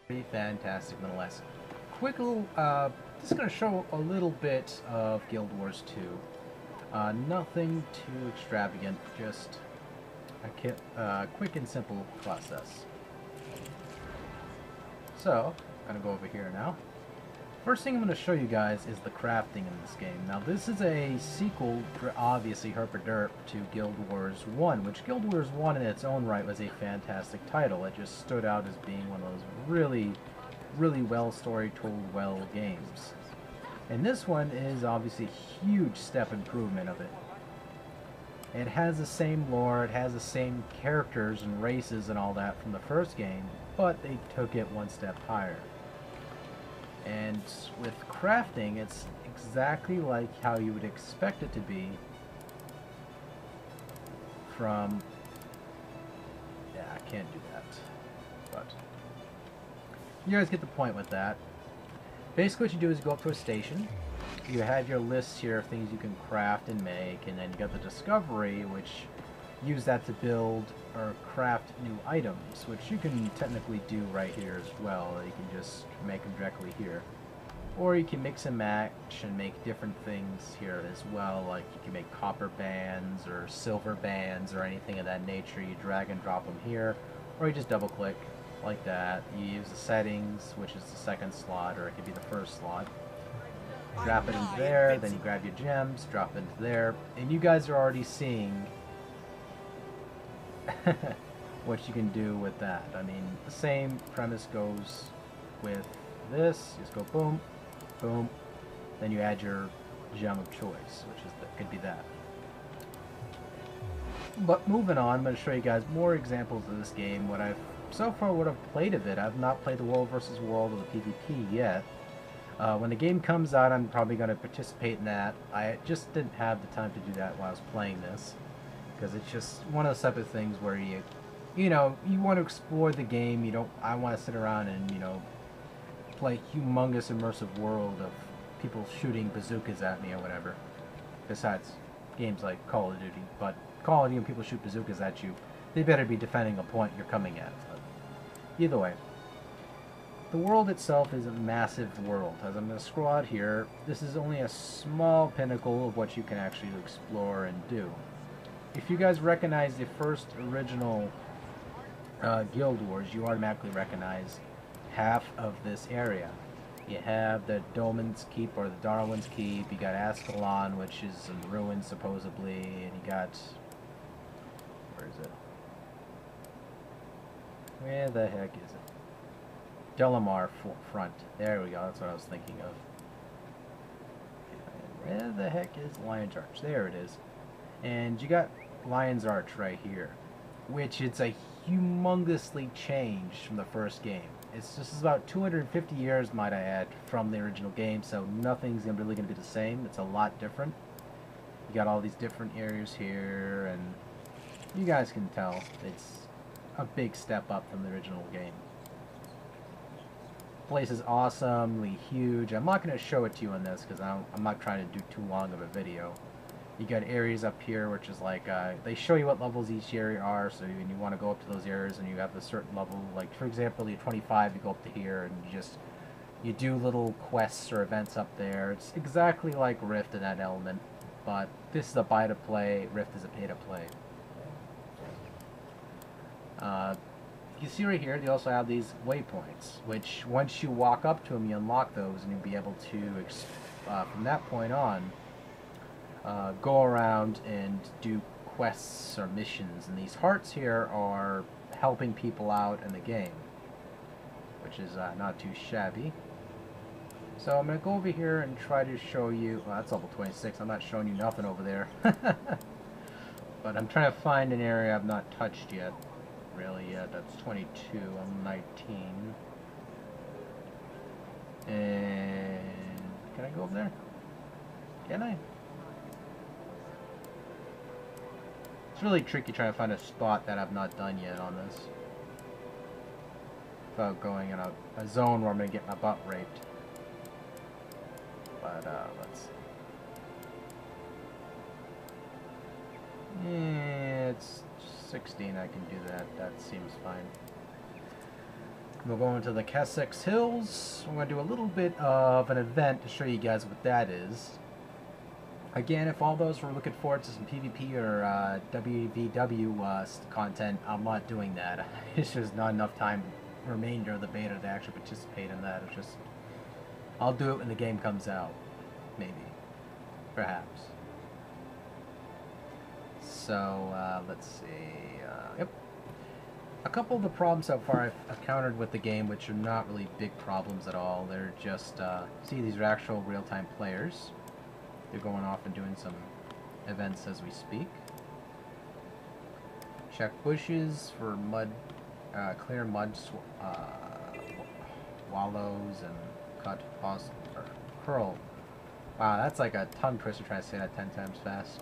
Pretty fantastic nonetheless. Quick little, just gonna show a little bit of Guild Wars 2. Nothing too extravagant, just a quick and simple process. So, I'm gonna go over here now. First thing I'm going to show you guys is the crafting in this game. Now this is a sequel, obviously herpaderp, to Guild Wars 1, which Guild Wars 1 in its own right was a fantastic title. It just stood out as being one of those really well story told well games. And this one is obviously a huge step improvement of it. It has the same lore, it has the same characters and races and all that from the first game, but they took it one step higher. And with crafting, it's exactly like how you would expect it to be from... Yeah, I can't do that. But you guys get the point with that. Basically what you do is go up to a station. You have your lists here of things you can craft and make, and then you got the discovery, which use that to build or craft new items, which you can technically do right here as well. You can just make them directly here. Or you can mix and match and make different things here as well, like you can make copper bands or silver bands or anything of that nature. You drag and drop them here, or you just double click like that. You use the settings, which is the second slot, or it could be the first slot. Drop it into there, then you grab your gems, drop it into there, and you guys are already seeing what you can do with that. I mean, the same premise goes with this. You just go boom, boom, then you add your gem of choice, which is could be that. But moving on, I'm going to show you guys more examples of this game. So far what I've played of it, I've not played the World versus World or the PvP yet. When the game comes out, I'm probably going to participate in that. I just didn't have the time to do that while I was playing this, because it's just one of those type of things where you know, you want to explore the game. I want to sit around and, you know, play humongous immersive world of people shooting bazookas at me or whatever. Besides games like Call of Duty, but Call of Duty, when people shoot bazookas at you, they better be defending a point you're coming at. But either way, the world itself is a massive world. As I'm going to scroll out here, this is only a small pinnacle of what you can actually explore and do. If you guys recognize the first original Guild Wars, you automatically recognize half of this area. You have the Doman's Keep, or the Darwin's Keep. You got Ascalon, which is in ruins supposedly, and you got... where is it? Where the heck is it? Delamar Front. There we go, that's what I was thinking of. Where the heck is Lion's Arch? There it is. And you got Lion's Arch right here, which it's a humongously changed from the first game. It's just about 250 years, might I add, from the original game, so nothing's really going to be the same. It's a lot different. You got all these different areas here, and you guys can tell it's a big step up from the original game. The place is awesomely huge. I'm not going to show it to you on this because I'm not trying to do too long of a video. You got areas up here, which is like, they show you what levels each area are, so when you want to go up to those areas and you have a certain level, like for example, you're 25, you go up to here and you do little quests or events up there. It's exactly like Rift in that element, but this is a buy to play, Rift is a pay to play. You see right here, they also have these waypoints, which once you walk up to them, you unlock those and you'll be able to, from that point on, go around and do quests or missions, and these hearts here are helping people out in the game, which is not too shabby. So I'm going to go over here and try to show you, well, that's level 26, I'm not showing you nothing over there. But I'm trying to find an area I've not touched yet, really yet. That's 22, I'm 19. And can I go over there? Can I? It's really tricky trying to find a spot that I've not done yet on this, without going in a zone where I'm going to get my butt raped. But, let's see. Yeah, it's 16, I can do that. That seems fine. We'll go into the Cassex Hills. We're going to do a little bit of an event to show you guys what that is. Again, if all those were looking forward to some PvP or WVW content, I'm not doing that. It's just not enough time remainder of the beta to actually participate in that. It's just, I'll do it when the game comes out. Maybe. Perhaps. So, let's see. Yep. A couple of the problems so far I've encountered with the game, which are not really big problems at all. They're just, see, these are actual real-time players. They're going off and doing some events as we speak. Check bushes for mud, clear mud wallows and cut pause or curl. Wow, that's like a tongue twister trying to say that 10 times fast.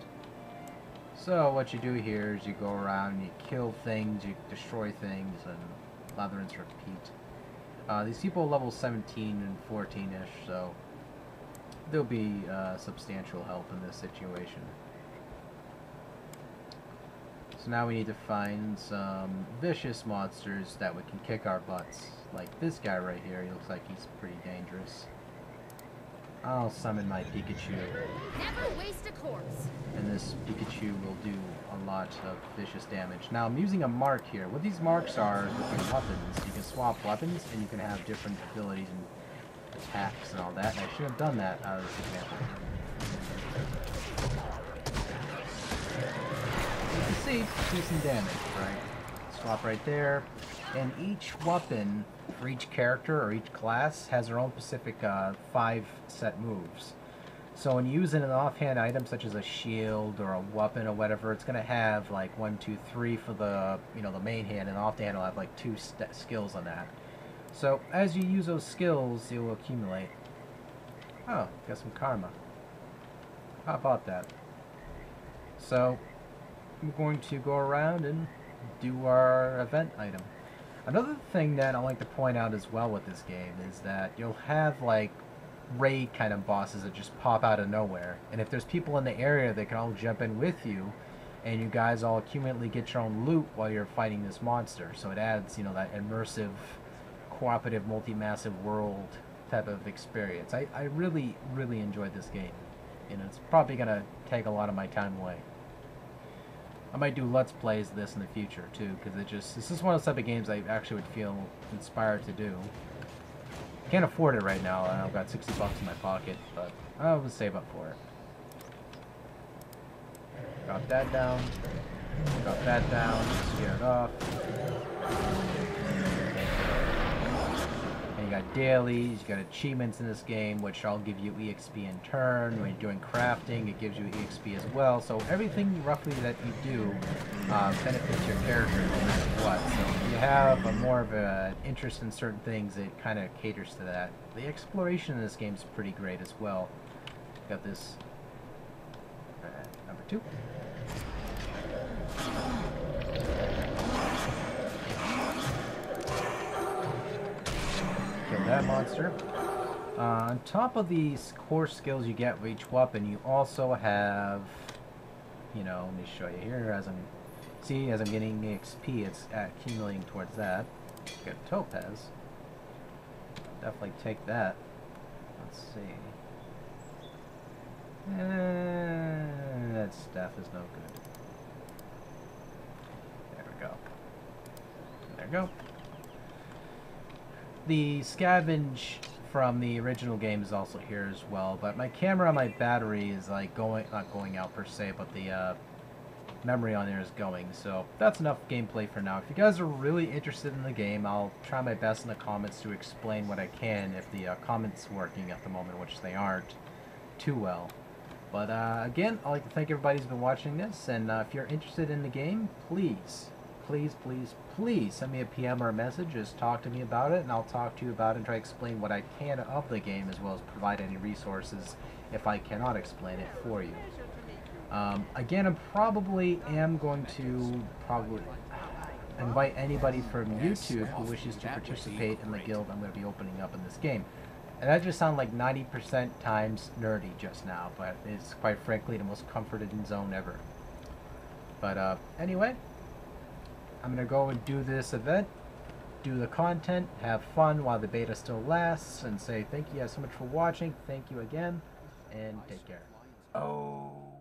So what you do here is you go around and you kill things, you destroy things, and lather and repeat. These people are level 17 and 14-ish, so there'll be substantial help in this situation. So now we need to find some vicious monsters that we can kick our butts. Like this guy right here, he looks like he's pretty dangerous. I'll summon my Pikachu. Never waste a corpse. And this Pikachu will do a lot of vicious damage. Now I'm using a mark here. What these marks are with your weapons, you can swap weapons and you can have different abilities and attacks and all that. And I should have done that out of this example. You can see, decent damage, right? Swap right there. And each weapon for each character or each class has their own specific 5 set moves. So when you use an offhand item such as a shield or a weapon or whatever, it's going to have like 1, 2, 3 for the the main hand, and offhand will have like 2 skills on that. So as you use those skills, you will accumulate. Oh, got some karma. How about that? So we're going to go around and do our event item. Another thing that I like to point out as well with this game is that you'll have like raid kind of bosses that just pop out of nowhere, and if there's people in the area that can all jump in with you, and you guys all accumulatively get your own loot while you're fighting this monster. So it adds, that immersive, cooperative, multi-massive world type of experience. I really, really enjoyed this game. It's probably gonna take a lot of my time away. I might do Let's Plays of this in the future, too, because this is one of those type of games I actually would feel inspired to do. Can't afford it right now, and I've got 60 bucks in my pocket, but I will save up for it. Drop that down. Drop that down. Scare it off. And you got dailies, you got achievements in this game, which all give you EXP in turn. When you're doing crafting, it gives you EXP as well. So everything roughly that you do benefits your character no matter what. So if you have more of an interest in certain things, it kind of caters to that. The exploration in this game is pretty great as well. Got this number 2. Kill that monster. On top of these core skills you get with each weapon, you also have, let me show you here. As I'm getting XP, it's accumulating towards that. Got Topaz. Definitely take that. Let's see. That stuff is no good. There we go. There we go. The scavenge from the original game is also here as well, but my camera on my battery is like not going out per se, but the memory on there is going. So that's enough gameplay for now. If you guys are really interested in the game, I'll try my best in the comments to explain what I can if the comments working at the moment, which they aren't too well. But again, I'd like to thank everybody who's been watching this, and if you're interested in the game, please send me a PM or a message. Just talk to me about it, and I'll talk to you about it and try to explain what I can of the game, as well as provide any resources if I cannot explain it for you. Again, I probably am going to invite anybody from YouTube who wishes to participate in the guild I'm going to be opening up in this game. And that just sounded like 90% times nerdy just now, but it's quite frankly the most comforted zone ever. But anyway, I'm going to go and do this event, do the content, have fun while the beta still lasts, and say thank you guys so much for watching. Thank you again, and take care. Oh.